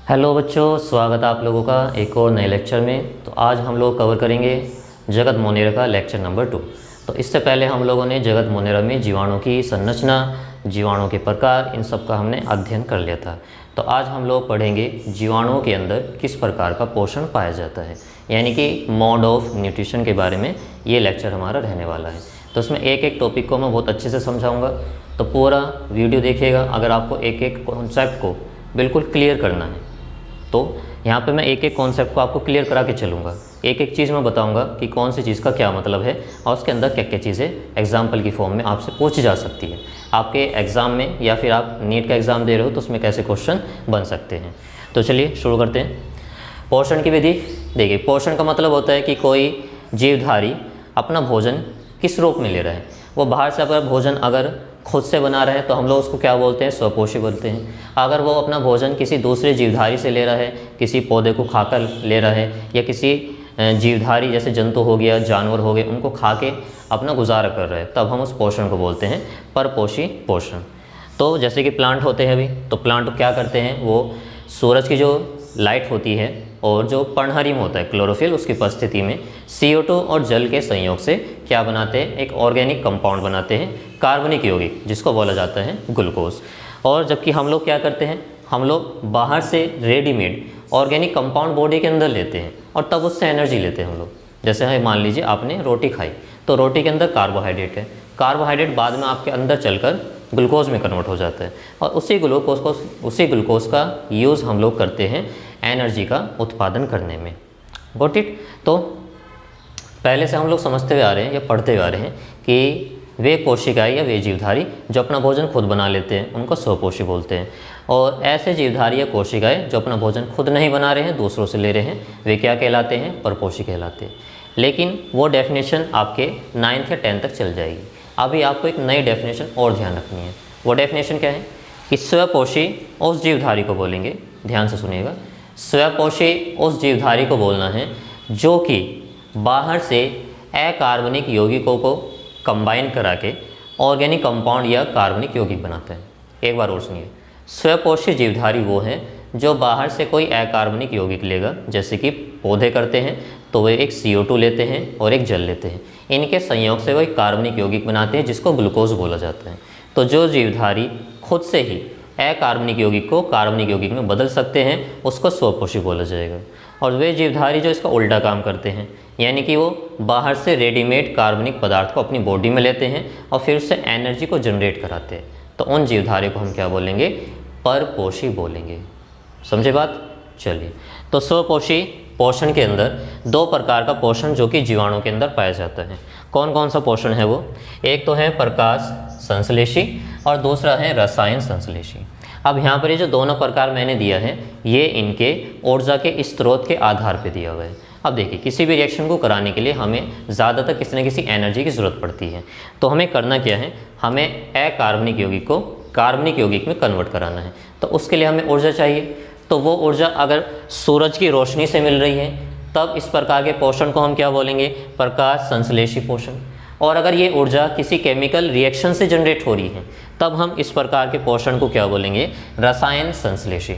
Hello बच्चों, स्वागत है आप लोगों का एक और नए लेक्चर में। तो आज हम लोग कवर करेंगे जगत मोनेरा का लेक्चर नंबर 2। तो इससे पहले हम लोगों ने जगत मोनेरा में जीवाणु की संरचना, जीवाणु के प्रकार, इन सब का हमने अध्ययन कर लिया था। तो आज हम लोग पढ़ेंगे जीवाणुओं के अंदर किस प्रकार का पोषण पाया जाता है, यानी कि मोड ऑफ न्यूट्रिशन के बारे में ये लेक्चर हमारा रहने वाला है। तो इसमें एक एक टॉपिक को मैं बहुत अच्छे से समझाऊँगा, तो पूरा वीडियो देखिएगा। अगर आपको एक एक कॉन्सेप्ट को बिल्कुल क्लियर करना है तो यहाँ पे मैं एक एक कॉन्सेप्ट को आपको क्लियर करा के चलूँगा। एक एक चीज़ मैं बताऊँगा कि कौन सी चीज़ का क्या मतलब है और उसके अंदर क्या क्या चीज़ें एग्जाम्पल की फॉर्म में आपसे पूछी जा सकती है आपके एग्ज़ाम में, या फिर आप नीट का एग्ज़ाम दे रहे हो तो उसमें कैसे क्वेश्चन बन सकते हैं। तो चलिए शुरू करते हैं। पोषण की विधि देखिए, पोषण का मतलब होता है कि कोई जीवधारी अपना भोजन किस रूप में ले रहा है। वो बाहर से अगर भोजन अगर खुद से बना रहे हैं तो हम लोग उसको क्या बोलते हैं, स्वपोषी बोलते हैं। अगर वो अपना भोजन किसी दूसरे जीवधारी से ले रहा है, किसी पौधे को खाकर ले रहा है, या किसी जीवधारी जैसे जंतु हो गया, जानवर हो गए, उनको खा के अपना गुजारा कर रहा है, तब हम उस पोषण को बोलते हैं परपोषी पोषण। तो जैसे कि प्लांट होते हैं अभी, तो प्लांट क्या करते हैं, वो सूरज की जो लाइट होती है और जो पर्णहरिम होता है क्लोरोफिल, उसकी उपस्थिति में CO2 और जल के संयोग से क्या बनाते हैं, एक ऑर्गेनिक कंपाउंड बनाते हैं, कार्बनिक यौगिक, जिसको बोला जाता है ग्लूकोज। और जबकि हम लोग क्या करते हैं, हम लोग बाहर से रेडीमेड ऑर्गेनिक कंपाउंड बॉडी के अंदर लेते हैं और तब उससे एनर्जी लेते हैं हम लोग। जैसे है मान लीजिए आपने रोटी खाई, तो रोटी के अंदर कार्बोहाइड्रेट है, कार्बोहाइड्रेट बाद में आपके अंदर चलकर ग्लूकोज में कन्वर्ट हो जाता है, और उसी ग्लूकोज का यूज़ हम लोग करते हैं एनर्जी का उत्पादन करने में। Got it. तो पहले से हम लोग समझते हुए आ रहे हैं या पढ़ते हुए आ रहे हैं कि वे कोशिकाएं या वे जीवधारी जो अपना भोजन खुद बना लेते हैं उनको स्वपोषी बोलते हैं, और ऐसे जीवधारी या कोशिकाएं जो अपना भोजन खुद नहीं बना रहे हैं, दूसरों से ले रहे हैं, वे क्या कहलाते हैं, परपोषी कहलाते हैं। लेकिन वो डेफिनेशन आपके 9th या 10th तक चल जाएगी। अभी आपको एक नई डेफिनेशन और ध्यान रखनी है। वो डेफिनेशन क्या है कि स्वपोषी उस जीवधारी को बोलेंगे, ध्यान से सुनिएगा, स्वपोषी उस जीवधारी को बोलना है जो कि बाहर से अकार्बनिक यौगिकों को कंबाइन करा के ऑर्गेनिक कंपाउंड या कार्बनिक यौगिक बनाता है। एक बार और सुनिए, स्वपोषी जीवधारी वो है जो बाहर से कोई अकार्बनिक यौगिक लेगा, जैसे कि पौधे करते हैं तो वे एक CO2 लेते हैं और एक जल लेते हैं, इनके संयोग से वो एक कार्बनिक यौगिक बनाते हैं जिसको ग्लूकोज बोला जाता है। तो जो जीवधारी खुद से ही अकार्बनिक यौगिक को कार्बनिक यौगिक में बदल सकते हैं उसको स्वपोषी बोला जाएगा। और वे जीवधारी जो इसका उल्टा काम करते हैं, यानी कि वो बाहर से रेडीमेड कार्बनिक पदार्थ को अपनी बॉडी में लेते हैं और फिर उससे एनर्जी को जनरेट कराते हैं, तो उन जीवधारी को हम क्या बोलेंगे, परपोषी बोलेंगे। समझे बात। चलिए, तो स्वपोषी पोषण के अंदर दो प्रकार का पोषण जो कि जीवाणु के अंदर पाया जाता है। कौन कौन सा पोषण है वो, एक तो है प्रकाश संश्लेषी और दूसरा है रसायन संश्लेषी। अब यहाँ पर ये जो दोनों प्रकार मैंने दिया है, ये इनके ऊर्जा के स्रोत के आधार पर दिया हुआ है। अब देखिए, किसी भी रिएक्शन को कराने के लिए हमें ज़्यादातर किसी न किसी एनर्जी की ज़रूरत पड़ती है। तो हमें करना क्या है, हमें अकार्बनिक यौगिक को कार्बनिक यौगिक में कन्वर्ट कराना है, तो उसके लिए हमें ऊर्जा चाहिए। तो वो ऊर्जा अगर सूरज की रोशनी से मिल रही है तब इस प्रकार के पोषण को हम क्या बोलेंगे, प्रकाश संश्लेषी पोषण। और अगर ये ऊर्जा किसी केमिकल रिएक्शन से जनरेट हो रही है तब हम इस प्रकार के पोषण को क्या बोलेंगे, रसायन संश्लेषी।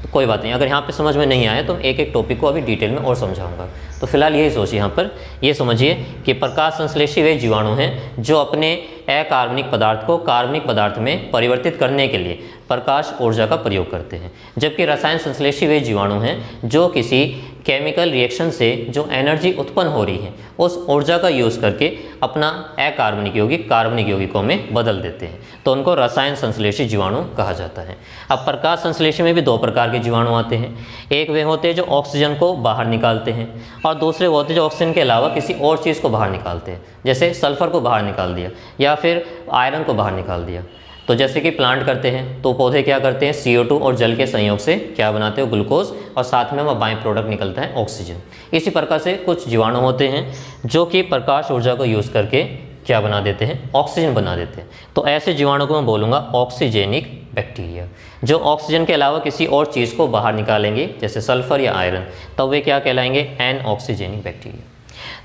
तो कोई बात नहीं, अगर यहाँ पे समझ में नहीं आया तो एक एक टॉपिक को अभी डिटेल में और समझाऊंगा। तो फिलहाल यही सोचिए, यहाँ पर ये समझिए कि प्रकाश संश्लेषी वे जीवाणु हैं जो अपने अकार्बनिक पदार्थ को कार्बनिक पदार्थ में परिवर्तित करने के लिए प्रकाश ऊर्जा का प्रयोग करते हैं, जबकि रसायन संश्लेषी वे जीवाणु हैं जो किसी केमिकल रिएक्शन से जो एनर्जी उत्पन्न हो रही है उस ऊर्जा का यूज़ करके अपना अकार्बनिक यौगिक कार्बनिक यौगिकों में बदल देते हैं, तो उनको रसायन संश्लेषी जीवाणु कहा जाता है। अब प्रकाश संश्लेषी में भी दो प्रकार के जीवाणु आते हैं। एक वे होते हैं जो ऑक्सीजन को बाहर निकालते हैं, और दूसरे वो होते हैं जो ऑक्सीजन के अलावा किसी और चीज़ को बाहर निकालते हैं, जैसे सल्फर को बाहर निकाल दिया या फिर आयरन को बाहर निकाल दिया। तो जैसे कि प्लांट करते हैं, तो पौधे क्या करते हैं, CO2 और जल के संयोग से क्या बनाते हैं, ग्लूकोज, और साथ में वह बाई प्रोडक्ट निकलता है ऑक्सीजन। इसी प्रकार से कुछ जीवाणु होते हैं जो कि प्रकाश ऊर्जा को यूज़ करके क्या बना देते हैं, ऑक्सीजन बना देते हैं। तो ऐसे जीवाणु को मैं बोलूँगा ऑक्सीजेनिक बैक्टीरिया। जो ऑक्सीजन के अलावा किसी और चीज़ को बाहर निकालेंगे जैसे सल्फर या आयरन, तब वे क्या कहलाएंगे, एन ऑक्सीजेनिक बैक्टीरिया।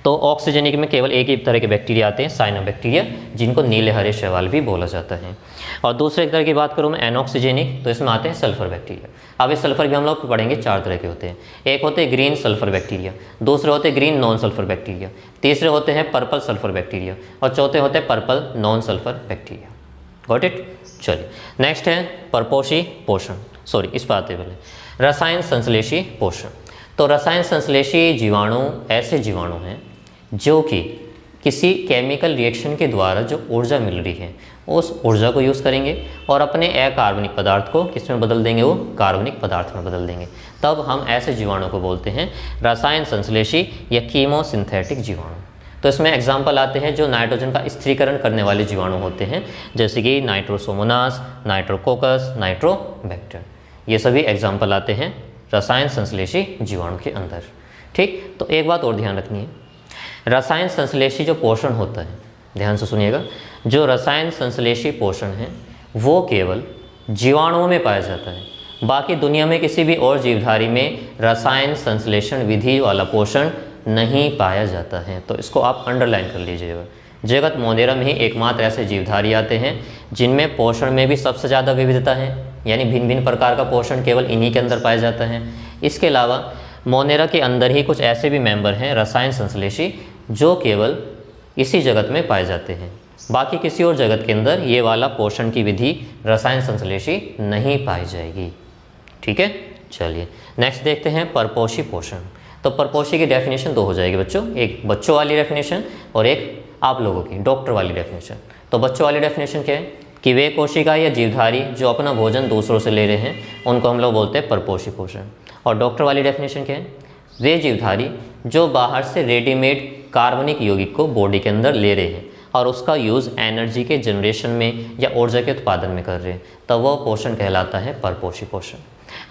तो ऑक्सीजनिक में केवल एक ही तरह के बैक्टीरिया आते हैं, साइनोबैक्टीरिया, जिनको नीले हरे शैवाल भी बोला जाता है। और दूसरे तरह की बात करूँ मैं एनऑक्सीजेनिक, तो इसमें आते हैं सल्फर बैक्टीरिया। अब इस सल्फर भी हम लोग पढ़ेंगे 4 तरह के होते हैं। एक होते हैं ग्रीन सल्फर बैक्टीरिया, दूसरे होते हैं ग्रीन नॉन सल्फर बैक्टीरिया, तीसरे होते हैं पर्पल सल्फर बैक्टीरिया और चौथे होते हैं purple non sulphur bacteria. Got it. चलिए नेक्स्ट है परपोषी पोषण, सॉरी इस पर आते पहले रसायन संश्लेषी पोषण। तो रसायन संश्लेषी जीवाणु ऐसे जीवाणु हैं जो कि किसी केमिकल रिएक्शन के द्वारा जो ऊर्जा मिल रही है उस ऊर्जा को यूज़ करेंगे और अपने अकार्बनिक पदार्थ को किस में बदल देंगे, वो कार्बनिक पदार्थ में बदल देंगे। तब हम ऐसे जीवाणु को बोलते हैं रसायन संश्लेषी या कीमोसिंथेटिक जीवाणु। तो इसमें एग्जाम्पल आते हैं जो नाइट्रोजन का स्थिरीकरण करने वाले जीवाणु होते हैं, जैसे कि नाइट्रोसोमोनास, नाइट्रोकोकस, नाइट्रोबैक्टर, ये सभी एग्जाम्पल आते हैं रसायन संश्लेषी जीवाणु के अंदर। ठीक, तो एक बात और ध्यान रखनी है, रसायन संश्लेषी जो पोषण होता है, ध्यान से सुनिएगा, जो रसायन संश्लेषी पोषण है वो केवल जीवाणुओं में पाया जाता है। बाकी दुनिया में किसी भी और जीवधारी में रसायन संश्लेषण विधि वाला पोषण नहीं पाया जाता है। तो इसको आप अंडरलाइन कर लीजिएगा। जगत मोनेरा में ही एकमात्र ऐसे जीवधारी आते हैं जिनमें पोषण में भी सबसे ज़्यादा विविधता है, यानी भिन्न भिन्न प्रकार का पोषण केवल इन्हीं के अंदर पाया जाता है। इसके अलावा मोनेरा के अंदर ही कुछ ऐसे भी मेंबर हैं रसायन संश्लेषी जो केवल इसी जगत में पाए जाते हैं। बाकी किसी और जगत के अंदर ये वाला पोषण की विधि रसायन संश्लेषी नहीं पाई जाएगी। ठीक है, चलिए नेक्स्ट देखते हैं परपोषी पोषण। तो परपोषी की डेफिनेशन 2 हो जाएगी बच्चों, एक बच्चों वाली डेफिनेशन और एक आप लोगों की डॉक्टर वाली डेफिनेशन। तो बच्चों वाली डेफिनेशन क्या है कि वे कोशिका या जीवधारी जो अपना भोजन दूसरों से ले रहे हैं उनको हम लोग बोलते हैं परपोषी पोषण। और डॉक्टर वाली डेफिनेशन क्या है, वे जीवधारी जो बाहर से रेडीमेड कार्बनिक यौगिक को बॉडी के अंदर ले रहे हैं और उसका यूज़ एनर्जी के जनरेशन में या ऊर्जा के उत्पादन में कर रहे हैं, तब वह पोषण कहलाता है परपोषी पोषण।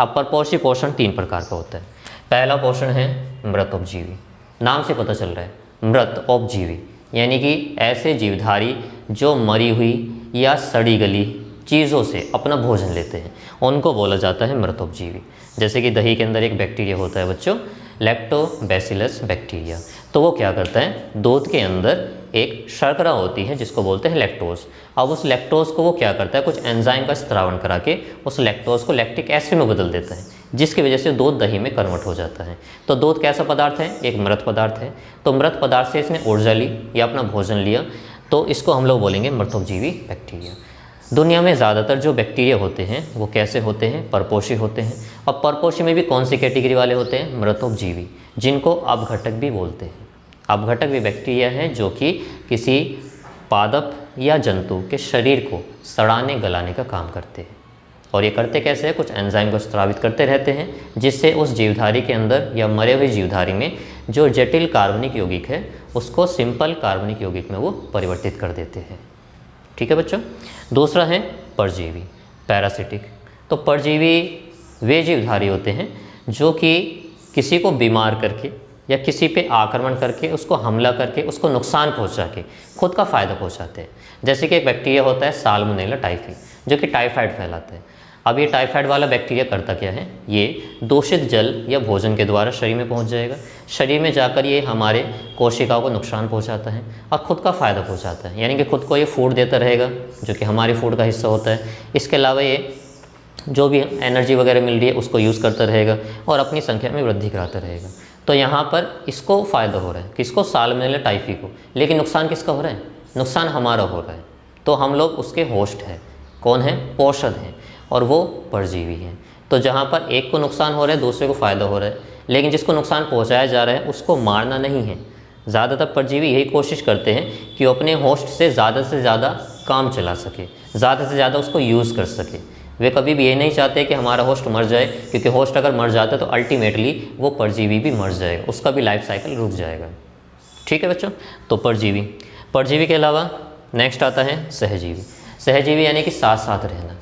अब परपोषी पोषण 3 प्रकार का होता है। पहला पोषण है मृतोपजीवी, नाम से पता चल रहा है मृतोपजीवी, यानी कि ऐसे जीवधारी जो मरी हुई या सड़ी गली चीज़ों से अपना भोजन लेते हैं उनको बोला जाता है मृतोपजीवी। जैसे कि दही के अंदर एक बैक्टीरिया होता है बच्चों, लैक्टोबैसिलस बैक्टीरिया। तो वो क्या करता है, दूध के अंदर एक शर्करा होती है जिसको बोलते हैं लैक्टोज। अब उस लैक्टोज को वो क्या करता है, कुछ एंजाइम का स्त्रावण करा के उस लैक्टोज को लैक्टिक एसिड में बदल देता है, जिसकी वजह से दूध दही में कन्वर्ट हो जाता है। तो दूध कैसा पदार्थ है, एक मृत पदार्थ है। तो मृत पदार्थ से इसने ऊर्जा ली या अपना भोजन लिया, तो इसको हम लोग बोलेंगे मृतोपजीवी बैक्टीरिया। दुनिया में ज़्यादातर जो बैक्टीरिया होते हैं वो कैसे होते हैं, परपोषी होते हैं। और परपोषी में भी कौन सी कैटेगरी वाले होते हैं, मृतोपजीवी, जिनको अपघटक भी बोलते हैं। अपघटक भी बैक्टीरिया हैं जो कि किसी पादप या जंतु के शरीर को सड़ाने गलाने का काम करते हैं। और ये करते कैसे हैं, कुछ एंजाइम को स्रावित करते रहते हैं जिससे उस जीवधारी के अंदर या मरे हुए जीवधारी में जो जटिल कार्बनिक यौगिक है उसको सिंपल कार्बनिक यौगिक में वो परिवर्तित कर देते हैं। ठीक है बच्चों। दूसरा है परजीवी, पैरासिटिक। तो परजीवी वे जीवधारी होते हैं जो कि किसी को बीमार करके या किसी पे आक्रमण करके उसको हमला करके उसको नुकसान पहुंचा के खुद का फ़ायदा पहुंचाते हैं। जैसे कि एक बैक्टीरिया होता है साल्मोनेला टाइफी जो कि टाइफाइड फैलाता है। अब ये टाइफाइड वाला बैक्टीरिया करता क्या है, ये दूषित जल या भोजन के द्वारा शरीर में पहुंच जाएगा। शरीर में जाकर ये हमारे कोशिकाओं को नुकसान पहुंचाता है और ख़ुद का फ़ायदा पहुंचाता है, यानी कि खुद को ये फूड देता रहेगा जो कि हमारे फूड का हिस्सा होता है। इसके अलावा ये जो भी एनर्जी वगैरह मिल रही है उसको यूज़ करता रहेगा और अपनी संख्या में वृद्धि कराता रहेगा। तो यहाँ पर इसको फ़ायदा हो रहा है, किसको, साल्मोनेला टाइफी को। लेकिन नुकसान किसका हो रहा है, नुकसान हमारा हो रहा है। तो हम लोग उसके होस्ट हैं। कौन है, पोषक हैं, और वो परजीवी हैं। तो जहाँ पर एक को नुकसान हो रहा है दूसरे को फ़ायदा हो रहा है, लेकिन जिसको नुकसान पहुँचाया जा रहा है उसको मारना नहीं है। ज़्यादातर परजीवी यही कोशिश करते हैं कि वो अपने होस्ट से ज़्यादा काम चला सके, ज़्यादा से ज़्यादा उसको यूज़ कर सके। वे कभी भी ये नहीं चाहते कि हमारा होस्ट मर जाए, क्योंकि होस्ट अगर मर जाता है तो अल्टीमेटली वो परजीवी भी मर जाएगा, उसका भी लाइफ साइकिल रुक जाएगा। ठीक है बच्चों। तो परजीवी के अलावा नेक्स्ट आता है सहजीवी। सहजीवी यानी कि साथ साथ रहना।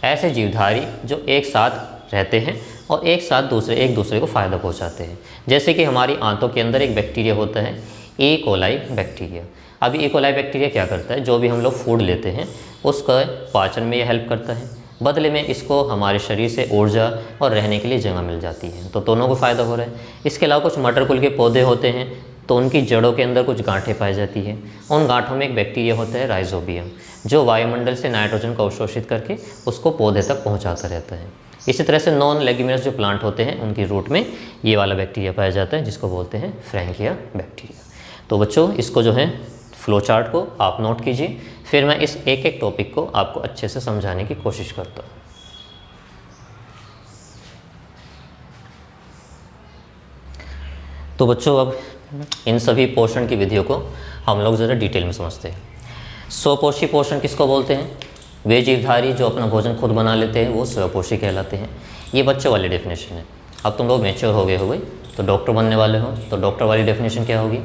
ऐसे जीवधारी जो एक साथ रहते हैं और एक दूसरे को फ़ायदा पहुंचाते हैं। जैसे कि हमारी आंतों के अंदर एक बैक्टीरिया होता है ई कोलाई बैक्टीरिया। अभी ई कोलाई बैक्टीरिया क्या करता है, जो भी हम लोग फूड लेते हैं उसका पाचन में यह हेल्प करता है, बदले में इसको हमारे शरीर से ऊर्जा और रहने के लिए जगह मिल जाती है। तो दोनों को फ़ायदा हो रहा है। इसके अलावा कुछ मटर कुल के पौधे होते हैं तो उनकी जड़ों के अंदर कुछ गांठें पाई जाती है। उन गांठों में एक बैक्टीरिया होता है राइजोबियम, जो वायुमंडल से नाइट्रोजन को अवशोषित करके उसको पौधे तक पहुंचाता रहता है। इसी तरह से नॉन लेग्यूमिनस जो प्लांट होते हैं उनकी रूट में ये वाला बैक्टीरिया पाया जाता है, जिसको बोलते हैं फ्रैंकिया बैक्टीरिया। तो बच्चों, इसको जो है फ्लो चार्ट को आप नोट कीजिए, फिर मैं इस एक एक टॉपिक को आपको अच्छे से समझाने की कोशिश करता हूँ। तो बच्चों, अब इन सभी पोषण की विधियों को हम लोग ज़रा डिटेल में समझते हैं। स्वपोषी पोषण किसको बोलते हैं? वे जीवधारी जो अपना भोजन खुद बना लेते हैं वो स्वपोषी कहलाते हैं। ये बच्चों वाली डेफिनेशन है। अब तुम लोग मैच्योर हो गए तो डॉक्टर बनने वाले हो, तो डॉक्टर वाली डेफिनेशन क्या होगी?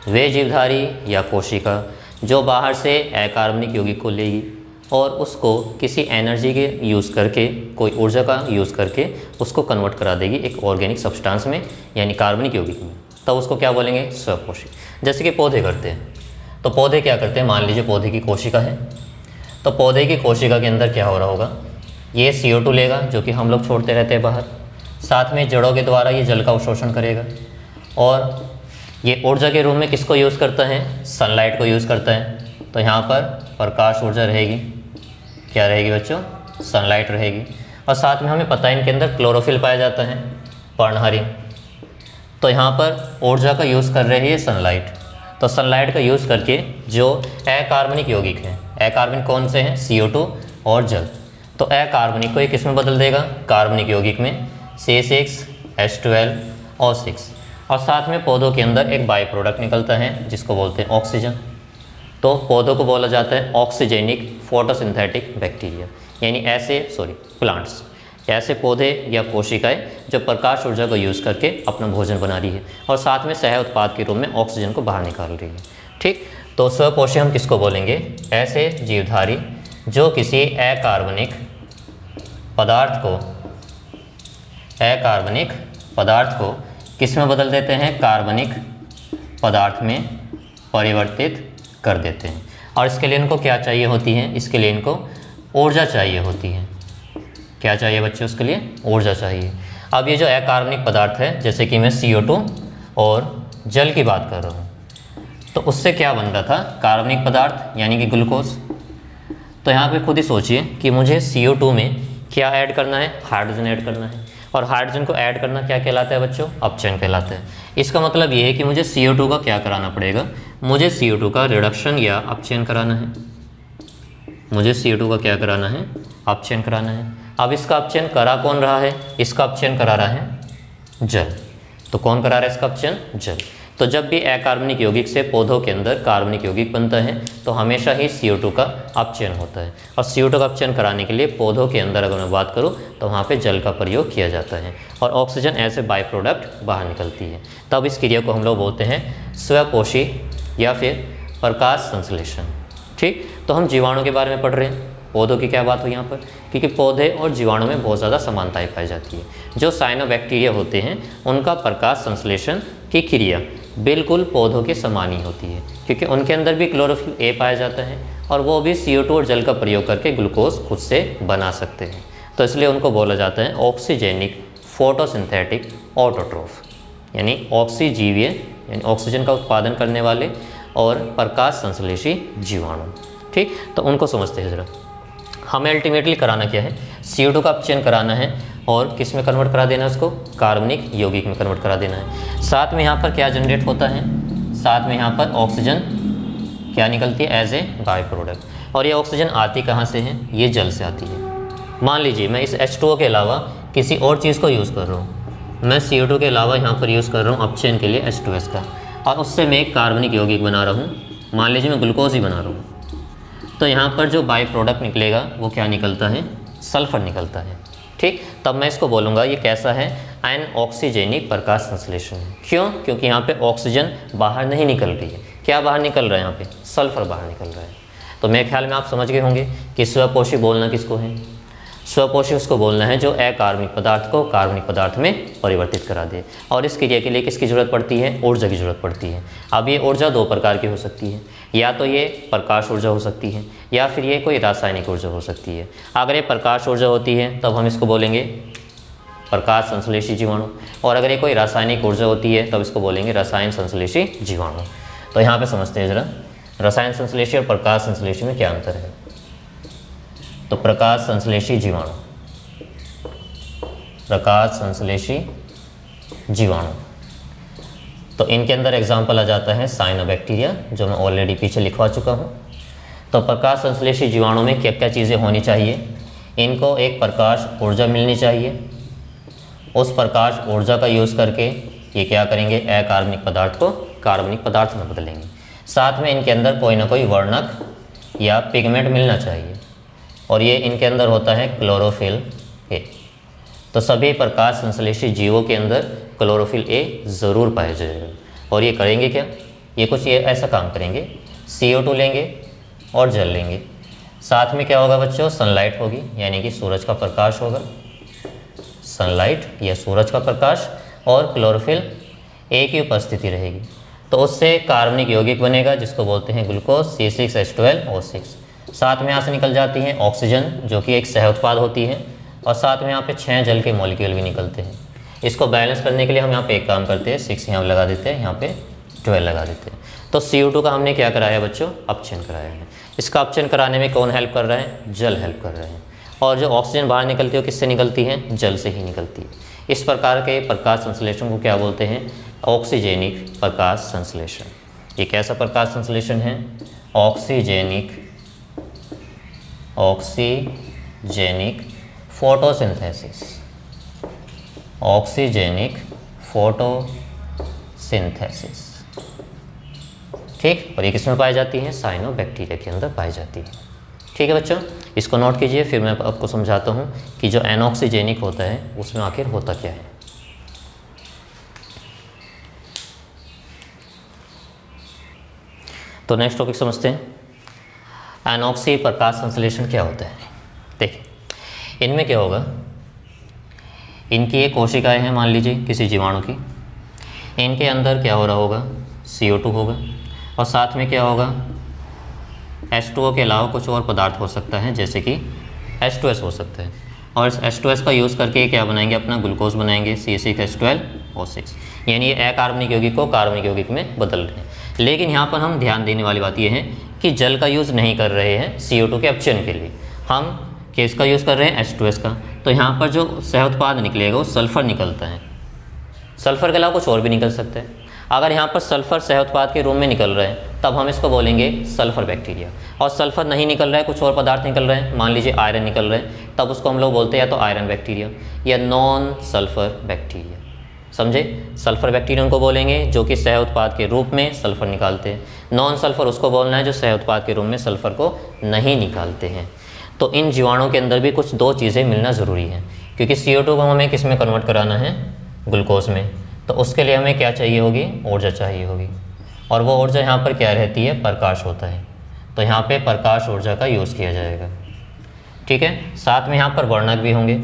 वे जीवधारी या कोशिका जो बाहर से अकार्बनिक यौगिक को लेगी और उसको किसी एनर्जी के यूज़ करके, कोई ऊर्जा का यूज़ करके उसको कन्वर्ट करा देगी एक ऑर्गेनिक सब्सटेंस में, यानी कार्बनिक यौगिक में, तब उसको क्या बोलेंगे? स्वपोषी। जैसे कि पौधे करते हैं, तो पौधे क्या करते हैं? मान लीजिए पौधे की कोशिका है, तो पौधे की कोशिका के अंदर क्या हो रहा होगा? ये CO2 लेगा जो कि हम लोग छोड़ते रहते हैं बाहर, साथ में जड़ों के द्वारा ये जल का अवशोषण करेगा और ये ऊर्जा के रूप में किसको यूज़ करता है? सनलाइट को यूज़ करता है। तो यहाँ पर प्रकाश ऊर्जा रहेगी, क्या रहेगी बच्चों? सनलाइट रहेगी। और साथ में हमें पता है इनके अंदर क्लोरोफिल पाया जाता है, पर्णहरित। तो यहाँ पर ऊर्जा का यूज़ कर रहे हैं ये सनलाइट। तो सनलाइट का यूज़ करके जो अकार्बनिक यौगिक हैं, अकार्बनिक कौन से हैं? CO2 और जल। तो अकार्बनिक को ये किस में बदल देगा? कार्बनिक यौगिक में, CH6, H12 और 6। और साथ में पौधों के अंदर एक बाई प्रोडक्ट निकलता है जिसको बोलते हैं ऑक्सीजन। तो पौधों को बोला जाता है ऑक्सीजेनिक फोटोसिंथेटिक बैक्टीरिया, यानी प्लांट्स, ऐसे पौधे या कोशिकाएं जो प्रकाश ऊर्जा को यूज़ करके अपना भोजन बना रही है और साथ में सह उत्पाद के रूप में ऑक्सीजन को बाहर निकाल रही है। ठीक, तो स्वपोषी हम किसको बोलेंगे? ऐसे जीवधारी जो किसी अकार्बनिक पदार्थ को किस में बदल देते हैं? कार्बनिक पदार्थ में परिवर्तित कर देते हैं। और इसके लिए इनको क्या चाहिए होती है? इसके लिए इनको ऊर्जा चाहिए होती है। क्या चाहिए बच्चों? उसके लिए ऊर्जा चाहिए। अब ये जो अकार्बनिक पदार्थ है, जैसे कि मैं CO2 और जल की बात कर रहा हूँ, तो उससे क्या बन रहा था? कार्बनिक पदार्थ यानी कि ग्लूकोज। तो यहाँ पे खुद ही सोचिए कि मुझे CO2 में क्या ऐड करना है? हाइड्रोजन ऐड करना है। और हाइड्रोजन को ऐड करना क्या कहलाता है बच्चों? अपचयन कहलाता है। इसका मतलब ये है कि मुझे CO2 का क्या कराना पड़ेगा? मुझे CO2 का रिडक्शन या अपचयन कराना है। मुझे CO2 का क्या कराना है? अपचयन कराना है। अब इसका अपचयन करा कौन रहा है? इसका अपचयन करा रहा है जल। तो कौन करा रहा है इसका अपचयन? जल। तो जब भी अकार्बनिक यौगिक से पौधों के अंदर कार्बनिक यौगिक बनता है तो हमेशा ही CO2 का अपचयन होता है। और CO2 का अपचयन कराने के लिए पौधों के अंदर अगर मैं बात करूं तो वहाँ पे जल का प्रयोग किया जाता है और ऑक्सीजन ऐसे बाई प्रोडक्ट बाहर निकलती है। तब इस क्रिया को हम लोग बोलते हैं स्वपोषी या फिर प्रकाश संश्लेषण। ठीक, तो हम जीवाणु के बारे में पढ़ रहे हैं। पौधों की क्या बात हुई यहाँ पर? क्योंकि पौधे और जीवाणु में बहुत ज़्यादा समानताएं पाई जाती है। जो साइनोबैक्टीरिया होते हैं उनका प्रकाश संश्लेषण की क्रिया बिल्कुल पौधों के समान ही होती है, क्योंकि उनके अंदर भी क्लोरोफिल A पाया जाता है और वो भी CO2 और जल का प्रयोग करके ग्लूकोज खुद से बना सकते हैं। तो इसलिए उनको बोला जाता है ऑक्सीजेनिक फोटोसिंथेटिक ऑटोट्रोफ, यानी ऑक्सीजीवीय यानी ऑक्सीजन का उत्पादन करने वाले और प्रकाश संश्लेषी जीवाणु। ठीक, तो उनको समझते हैं ज़रा। हमें अल्टीमेटली कराना क्या है? CO2 का अपचयन कराना है और किस में कन्वर्ट करा देना है उसको? कार्बनिक यौगिक में कन्वर्ट करा देना है। साथ में यहाँ पर क्या जनरेट होता है? साथ में यहाँ पर ऑक्सीजन क्या निकलती है एज ए बाई प्रोडक्ट। और ये ऑक्सीजन आती कहाँ से है? ये जल से आती है। मान लीजिए मैं इस H2O के अलावा किसी और चीज़ को यूज़ कर रहा हूँ। मैं CO2 के अलावा यहाँ पर यूज़ कर रहा हूँ अपचयन के लिए H2S का, और उससे मैं एक कार्बनिक यौगिक बना रहा हूँ। मान लीजिए मैं ग्लूकोज ही बना रहा हूँ, तो यहाँ पर जो बाई प्रोडक्ट निकलेगा वो क्या निकलता है? सल्फर निकलता है। ठीक, तब मैं इसको बोलूँगा ये कैसा है? एन ऑक्सीजेनिक प्रकाश संश्लेषण है। क्यों? क्योंकि यहाँ पे ऑक्सीजन बाहर नहीं निकल रही है। क्या बाहर निकल रहा है? यहाँ पे सल्फर बाहर निकल रहा है। तो मेरे ख्याल में आप समझ गए होंगे कि स्वपोषी बोलना किसको है? स्वपोषी उसको बोलना है जो अकार्बनिक पदार्थ को कार्बनिक पदार्थ में परिवर्तित करा दे। और इस क्रिया के लिए किसकी ज़रूरत पड़ती है? ऊर्जा की ज़रूरत पड़ती है। अब ये ऊर्जा दो प्रकार की हो सकती है, या तो ये प्रकाश ऊर्जा हो सकती है या फिर ये कोई रासायनिक ऊर्जा हो सकती है। अगर ये प्रकाश ऊर्जा होती है तब हम इसको बोलेंगे प्रकाश संश्लेषी जीवाणु। और अगर ये कोई रासायनिक ऊर्जा होती है तब इसको बोलेंगे रसायन संश्लेषी जीवाणु। तो यहाँ पे समझते हैं जरा, रसायन संश्लेषी और प्रकाश संश्लेषी में क्या अंतर है। तो प्रकाश संश्लेषी जीवाणु, प्रकाश संश्लेषी जीवाणु, तो इनके अंदर एग्जाम्पल आ जाता है साइनोबैक्टीरिया, जो मैं ऑलरेडी पीछे लिखवा चुका हूँ। तो प्रकाश संश्लेषी जीवाणु में क्या क्या चीज़ें होनी चाहिए, इनको एक प्रकाश ऊर्जा मिलनी चाहिए। उस प्रकाश ऊर्जा का यूज़ करके ये क्या करेंगे, अकार्बनिक पदार्थ को कार्बनिक पदार्थ में बदलेंगे। साथ में इनके अंदर कोई ना कोई वर्णक या पिगमेंट मिलना चाहिए, और ये इनके अंदर होता है क्लोरोफिल ए। तो सभी प्रकाश संश्लेषी जीवों के अंदर क्लोरोफिल ए ज़रूर पाया जाएगा। और ये करेंगे क्या, ये कुछ ये ऐसा काम करेंगे, CO2 लेंगे और जल लेंगे। साथ में क्या होगा बच्चों, सनलाइट होगी, यानी कि सूरज का प्रकाश होगा, सनलाइट या सूरज का प्रकाश, और क्लोरोफिल ए की उपस्थिति रहेगी। तो उससे कार्बनिक यौगिक बनेगा जिसको बोलते हैं ग्लूकोज C6H12O6। साथ में यहाँ से निकल जाती है ऑक्सीजन, जो कि एक सह उत्पाद होती है, और साथ में यहाँ पे 6 जल के मॉलिक्यूल भी निकलते हैं। इसको बैलेंस करने के लिए हम यहाँ पे एक काम करते हैं, 6 यहाँ लगा देते हैं, यहाँ पे 12 लगा देते हैं। तो CO2 का हमने क्या कराया बच्चों, अपचयन कराया है। इसका अपचयन कराने में कौन हेल्प कर रहा है, जल हेल्प कर रहे हैं। और जो ऑक्सीजन बाहर निकलती है वो किससे निकलती है, जल से ही निकलती है। इस प्रकार के प्रकाश संश्लेषण को क्या बोलते हैं, ऑक्सीजेनिक प्रकाश संश्लेषण। ये कैसा प्रकाश संश्लेषण है, ऑक्सीजेनिक फोटोसिंथेसिस, ऑक्सीजेनिक फोटोसिंथेसिस। ठीक, और ये किस में पाई जाती है, साइनोबैक्टीरिया के अंदर पाई जाती है। ठीक है बच्चों, इसको नोट कीजिए, फिर मैं आपको समझाता हूँ कि जो एनऑक्सीजेनिक होता है उसमें आखिर होता क्या है। तो नेक्स्ट टॉपिक समझते हैं, एनॉक्सी प्रकाश संश्लेषण क्या होता है। देखिए, इनमें क्या होगा, इनकी एक कोशिकाएं हैं मान लीजिए किसी जीवाणु की, इनके अंदर क्या हो रहा होगा, CO2 होगा, और साथ में क्या होगा, H2O के अलावा कुछ और पदार्थ हो सकता है, जैसे कि H2S हो सकता है। और इस H2S का यूज़ करके क्या बनाएंगे, अपना ग्लूकोज बनाएंगे C6H12O6, यानी ये अकार्बनिक यौगिक को कार्बनिक यौगिक में बदल रहे हैं। लेकिन यहाँ पर हम ध्यान देने वाली बात यह है कि जल का यूज़ नहीं कर रहे हैं CO2 के अपचयन के लिए, हम किसका यूज़ कर रहे हैं, H2S का। तो यहाँ पर जो सह उत्पाद निकलेगा वो सल्फ़र निकलता है, सल्फ़र के अलावा कुछ और भी निकल सकता है। अगर यहाँ पर सल्फ़र सह उत्पाद के रूप में निकल रहा है तब हम इसको बोलेंगे सल्फ़र बैक्टीरिया। और सल्फ़र नहीं निकल रहा है, कुछ और पदार्थ निकल रहे हैं, मान लीजिए आयरन निकल रहे हैं, तब उसको हम लोग बोलते हैं या तो आयरन बैक्टीरिया या नॉन सल्फ़र बैक्टीरिया। समझे, सल्फ़र बैक्टीरिया उनको बोलेंगे जो कि सह उत्पाद के रूप में सल्फ़र निकालते हैं, नॉन सल्फ़र उसको बोलना है जो सह उत्पाद के रूप में सल्फ़र को नहीं निकालते हैं। तो इन जीवाणुओं के अंदर भी कुछ 2 चीज़ें मिलना ज़रूरी है, क्योंकि CO2 को हमें किस में कन्वर्ट कराना है, ग्लूकोज में। तो उसके लिए हमें क्या चाहिए होगी, ऊर्जा चाहिए होगी, और वो ऊर्जा यहाँ पर क्या रहती है, प्रकाश होता है। तो यहाँ पे प्रकाश ऊर्जा का यूज़ किया जाएगा। ठीक है, साथ में यहाँ पर वर्णक भी होंगे,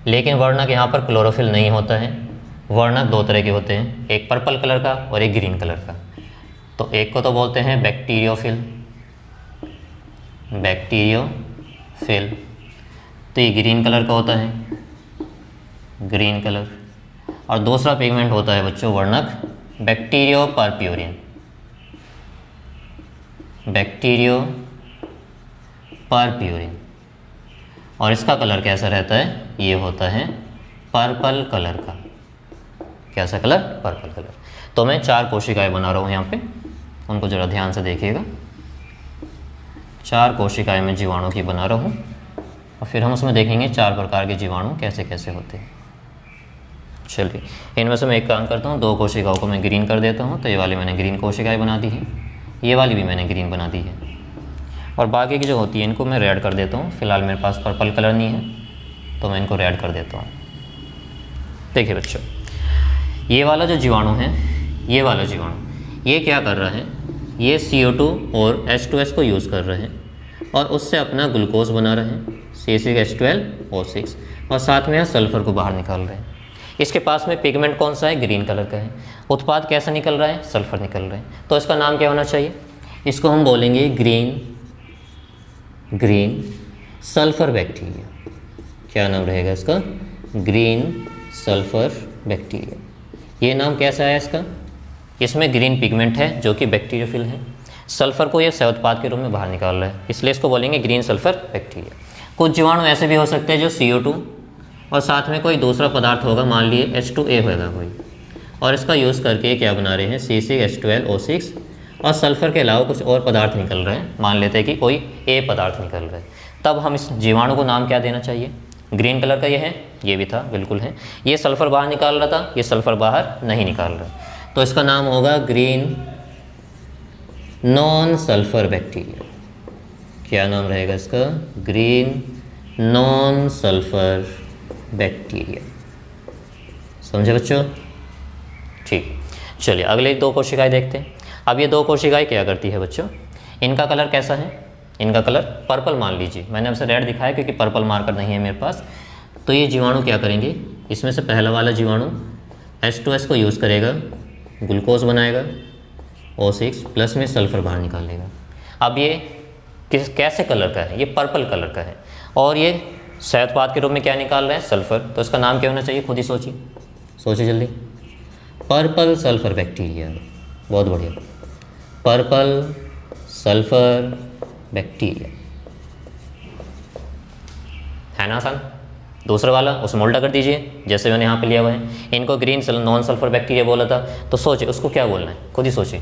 लेकिन वर्णक यहाँ पर क्लोरोफिल नहीं होता है। वर्णक 2 तरह के होते हैं, एक पर्पल कलर का और एक ग्रीन कलर का। तो एक को तो बोलते हैं बैक्टीरियोफिल, बैक्टीरियोफिल, तो ये ग्रीन कलर का होता है, ग्रीन कलर। और दूसरा पिगमेंट होता है बच्चों वर्णक बैक्टीरियोपर्प्यूरिन, बैक्टीरियोपर्प्यूरिन। और इसका कलर कैसा रहता है, ये होता है पर्पल कलर का। कैसा कलर, पर्पल कलर। तो मैं 4 कोशिकाएं बना रहा हूँ यहाँ पे, उनको ज़रा ध्यान से देखिएगा। 4 कोशिकाएं मैं जीवाणु की बना रहा हूँ, और फिर हम उसमें देखेंगे 4 प्रकार के जीवाणु कैसे कैसे होते हैं। चलिए, इनमें से मैं एक काम करता हूँ, 2 कोशिकाओं को मैं ग्रीन कर देता हूँ। तो ये वाली मैंने ग्रीन कोशिकाएं बना दी है, ये वाली भी मैंने ग्रीन बना दी है, और बाकी की जो होती है इनको मैं रेड कर देता हूँ। फिलहाल मेरे पास पर्पल कलर नहीं है तो मैं इनको रेड कर देता हूँ। देखिए बच्चों, ये वाला जो जीवाणु है, ये वाला जीवाणु ये क्या कर रहा है, ये CO2 और H2S को यूज़ कर रहे हैं और उससे अपना ग्लूकोज बना रहे हैं C6H12O6, और साथ में सल्फ़र को बाहर निकाल रहे हैं। इसके पास में पिगमेंट कौन सा है, ग्रीन कलर का है। उत्पाद कैसा निकल रहा है, सल्फ़र निकल रहा है। तो इसका नाम क्या होना चाहिए, इसको हम बोलेंगे ग्रीन सल्फ़र बैक्टीरिया। क्या नाम रहेगा इसका, ग्रीन सल्फर बैक्टीरिया। ये नाम कैसा है इसका? इसमें ग्रीन पिगमेंट है जो कि बैक्टीरियोफिल है। सल्फर को ये सह-उत्पाद के रूप में बाहर निकाल रहा है, इसलिए इसको बोलेंगे ग्रीन सल्फर बैक्टीरिया। कुछ जीवाणु ऐसे भी हो सकते हैं जो CO2 और साथ में कोई दूसरा पदार्थ होगा, मान लिए H2A होगा कोई, और इसका यूज़ करके क्या बना रहे हैं C6H12O6, और सल्फ़र के अलावा कुछ और पदार्थ निकल रहे हैं, मान लेते हैं कि कोई A पदार्थ निकल रहा है। तब हम इस जीवाणु को नाम क्या देना चाहिए? ग्रीन कलर का ये है, ये भी था, बिल्कुल है। ये सल्फ़र बाहर निकाल रहा था, ये सल्फ़र बाहर नहीं निकाल रहा, तो इसका नाम होगा ग्रीन नॉन सल्फ़र बैक्टीरिया। क्या नाम रहेगा इसका? Green non sulphur bacteria. समझे बच्चों? ठीक, चलिए अगले 2 कोशिकाएं देखते हैं। अब ये 2 कोशिकाएं क्या करती है बच्चों? इनका कलर कैसा है? इनका कलर पर्पल मान लीजिए, मैंने आपसे रेड दिखाया क्योंकि पर्पल मार्कर नहीं है मेरे पास। तो ये जीवाणु क्या करेंगे? इसमें से पहला वाला जीवाणु H2S को यूज़ करेगा, ग्लूकोज बनाएगा, O6 प्लस में सल्फ़र बाहर निकालेगा। अब ये कैसे कलर का है? ये पर्पल कलर का है, और ये सह-उत्पाद के रूप में क्या निकाल रहे हैं? सल्फ़र। तो इसका नाम क्या होना चाहिए? खुद ही सोचिए, सोचिए जल्दी। Purple sulphur bacteria. बहुत बढ़िया, पर्पल सल्फ़र बैक्टीरिया, है ना आसान? दूसरा वाला उसमें उल्टा कर दीजिए, जैसे मैंने यहाँ पे लिया हुआ है। इनको ग्रीन नॉन सल्फ़र बैक्टीरिया बोला था, तो सोचिए उसको क्या बोलना है, खुद ही सोचिए।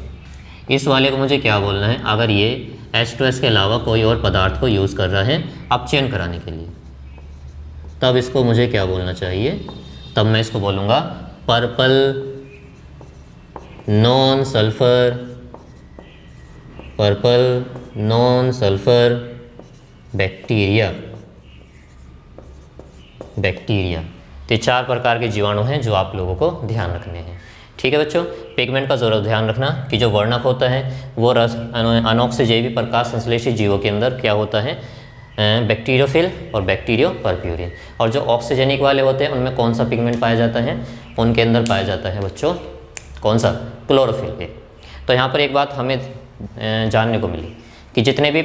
इस वाले को मुझे क्या बोलना है? अगर ये H2S के अलावा कोई और पदार्थ को यूज़ कर रहा है अपचयन कराने के लिए, तब इसको मुझे क्या बोलना चाहिए? तब मैं इसको बोलूँगा purple non sulphur, purple non sulphur bacteria. Bacteria तो 4 प्रकार के जीवाणु हैं जो आप लोगों को ध्यान रखने हैं। ठीक है बच्चों, पिगमेंट का ज़रूर ध्यान रखना कि जो वर्णक होता है वो रस अनॉक्सीजैवी प्रकाश संश्लेषी जीवों के अंदर क्या होता है? बैक्टीरियोफिल और बैक्टीरियो परप्यूरिन। और जो ऑक्सीजनिक वाले होते हैं उनमें कौन सा पिगमेंट पाया जाता है? उनके अंदर पाया जाता है बच्चों कौन सा? क्लोरोफिल। तो यहाँ पर एक बात हमें जानने को मिली कि जितने भी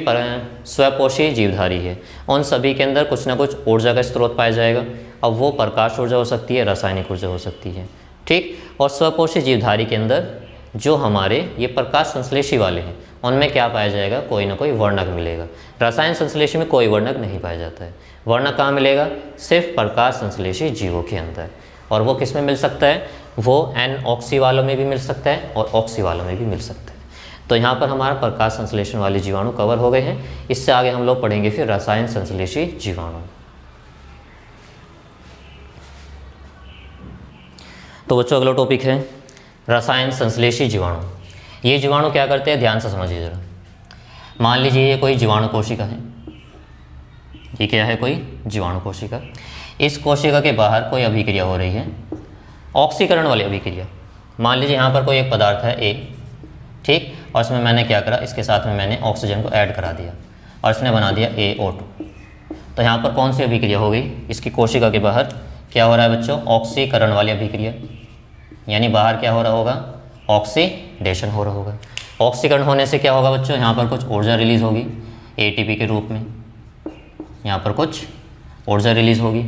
स्वपोषी जीवधारी है उन सभी के अंदर कुछ ना कुछ ऊर्जा का स्रोत पाया जाएगा। अब वो प्रकाश ऊर्जा हो सकती है, रासायनिक ऊर्जा हो सकती है, ठीक। और स्वपोषी जीवधारी के अंदर जो हमारे ये प्रकाश संश्लेषी वाले हैं उनमें क्या पाया जाएगा? कोई ना कोई वर्णक मिलेगा। रसायन संश्लेषी में कोई वर्णक नहीं पाया जाता है। वर्णक कहाँ मिलेगा? सिर्फ प्रकाश संश्लेषी जीवों के अंदर। और वो किस में मिल सकता है? वो N ऑक्सी वालों में भी मिल सकता है और ऑक्सी वालों में भी मिल सकता है। तो यहाँ पर हमारा प्रकाश संश्लेषण वाले जीवाणु कवर हो गए हैं। इससे आगे हम लोग पढ़ेंगे फिर रसायन संश्लेषी जीवाणु। तो बच्चों अगला टॉपिक है रसायन संश्लेषी जीवाणु। ये जीवाणु क्या करते हैं? ध्यान से समझिए जरा। मान लीजिए ये कोई जीवाणु कोशिका है। ये क्या है? कोई जीवाणु कोशिका। इस कोशिका के बाहर कोई अभिक्रिया हो रही है, ऑक्सीकरण वाली अभिक्रिया। मान लीजिए यहाँ पर कोई एक पदार्थ है A, ठीक, और इसमें मैंने क्या करा? इसके साथ में मैंने ऑक्सीजन को ऐड करा दिया और इसने बना दिया AO2। तो यहाँ पर कौन सी अभिक्रिया हो गई? इसकी कोशिका के बाहर क्या हो रहा है बच्चों? ऑक्सीकरण वाली अभिक्रिया, यानी बाहर क्या हो रहा होगा? ऑक्सीडेशन हो रहा होगा। ऑक्सीकरण होने से क्या होगा बच्चों? यहाँ पर कुछ ऊर्जा रिलीज होगी ATP के रूप में, यहाँ पर कुछ ऊर्जा रिलीज होगी।